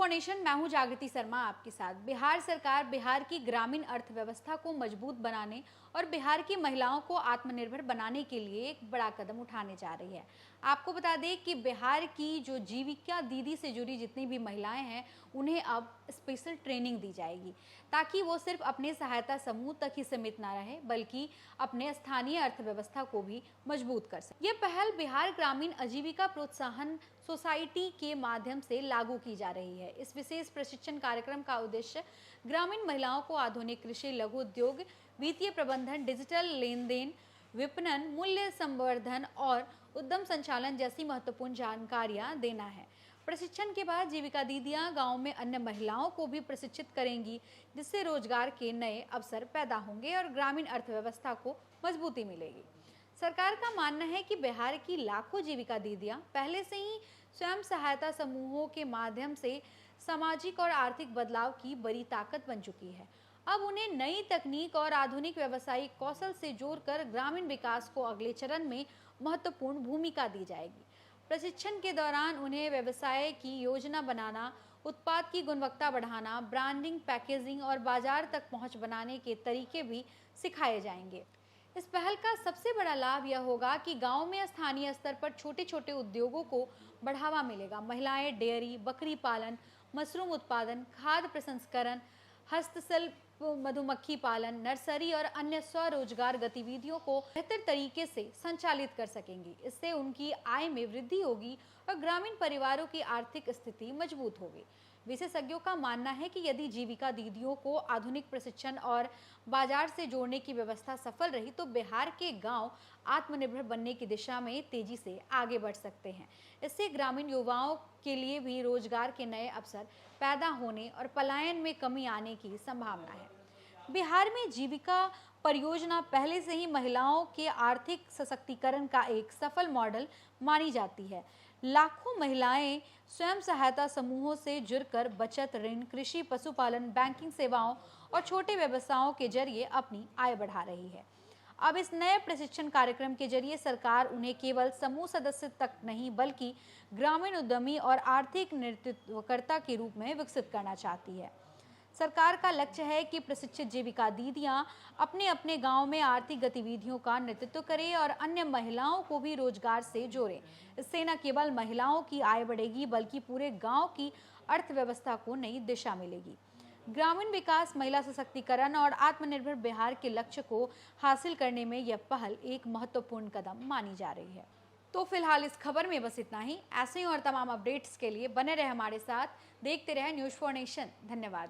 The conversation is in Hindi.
फॉर नेशन, मैं हूं जागृति शर्मा आपके साथ। बिहार सरकार बिहार की ग्रामीण अर्थव्यवस्था को मजबूत बनाने और बिहार की महिलाओं को आत्मनिर्भर बनाने के लिए एक बड़ा कदम उठाने जा रही है। आपको बता दें कि बिहार की जो जीविका दीदी से जुड़ी जितनी भी महिलाएं हैं, उन्हें अब स्पेशल ट्रेनिंग दी जाएगी ताकि वो सिर्फ अपने सहायता समूह तक ही सीमित ना रहे, बल्कि अपने स्थानीय अर्थव्यवस्था को भी मजबूत कर सके। ये पहल बिहार ग्रामीण आजीविका प्रोत्साहन सोसाइटी के माध्यम से लागू की जा रही है। इस विशेष प्रशिक्षण कार्यक्रम का उद्देश्य ग्रामीण महिलाओं को आधुनिक कृषि, लघु उद्योग, वित्तीय प्रबंधन, डिजिटल लेन देन, विपणन, मूल्य संवर्धन और उद्यम संचालन जैसी महत्वपूर्ण जानकारियां देना है। प्रशिक्षण के बाद जीविका दीदियां गांव में अन्य महिलाओं को भी प्रशिक्षित करेंगी, जिससे रोजगार के नए अवसर पैदा होंगे और ग्रामीण अर्थव्यवस्था को मजबूती मिलेगी। सरकार का मानना है कि बिहार की लाखों जीविका दीदियां पहले से ही स्वयं सहायता समूहों के माध्यम से सामाजिक और आर्थिक बदलाव की बड़ी ताकत बन चुकी है। अब उन्हें नई तकनीक और आधुनिक व्यावसायिक कौशल से जोड़कर ग्रामीण विकास को अगले चरण में महत्वपूर्ण भूमिका दी जाएगी। प्रशिक्षण के दौरान उन्हें व्यवसाय की योजना बनाना, उत्पाद की गुणवत्ता बढ़ाना, ब्रांडिंग, पैकेजिंग और बाजार तक पहुंच बनाने के तरीके भी सिखाए जाएंगे। इस पहल का सबसे बड़ा लाभ यह होगा कि गांव में स्थानीय स्तर पर छोटे छोटे उद्योगों को बढ़ावा मिलेगा। महिलाएं डेयरी, बकरी पालन, मशरूम उत्पादन, खाद्य प्रसंस्करण, हस्तशिल्प, मधुमक्खी पालन, नर्सरी और अन्य स्वरोजगार गतिविधियों को बेहतर तरीके से संचालित कर सकेंगी। इससे उनकी आय में वृद्धि होगी और ग्रामीण परिवारों की आर्थिक स्थिति मजबूत होगी। विशेषज्ञों का मानना है कि यदि जीविका दीदियों को आधुनिक प्रशिक्षण और बाजार से जोड़ने की व्यवस्था सफल रही तो बिहार के गांव आत्मनिर्भर बनने की दिशा में तेजी से आगे बढ़ सकते हैं। इससे ग्रामीण युवाओं के लिए भी रोजगार के नए अवसर पैदा होने और पलायन में कमी आने की संभावना है। बिहार में जीविका परियोजना पहले से ही महिलाओं के आर्थिक सशक्तिकरण का एक सफल मॉडल मानी जाती है। लाखों महिलाएं स्वयं सहायता समूहों से जुड़कर बचत, ऋण, कृषि, पशुपालन, बैंकिंग सेवाओं और छोटे व्यवसायों के जरिए अपनी आय बढ़ा रही है। अब इस नए प्रशिक्षण कार्यक्रम के जरिए सरकार उन्हें केवल समूह सदस्य तक नहीं, बल्कि ग्रामीण उद्यमी और आर्थिक नेतृत्वकर्ता के रूप में विकसित करना चाहती है। सरकार का लक्ष्य है कि प्रशिक्षित जीविका दीदियां अपने अपने गांव में आर्थिक गतिविधियों का नेतृत्व करें और अन्य महिलाओं को भी रोजगार से जोड़ें। इससे न केवल महिलाओं की आय बढ़ेगी, बल्कि पूरे गांव की अर्थव्यवस्था को नई दिशा मिलेगी। ग्रामीण विकास, महिला सशक्तिकरण और आत्मनिर्भर बिहार के लक्ष्य को हासिल करने में यह पहल एक महत्वपूर्ण कदम मानी जा रही है। तो फिलहाल इस खबर में बस इतना ही। ऐसे और तमाम अपडेट्स के लिए बने रहे हमारे साथ, देखते रहे न्यूज़ फॉर नेशन। धन्यवाद।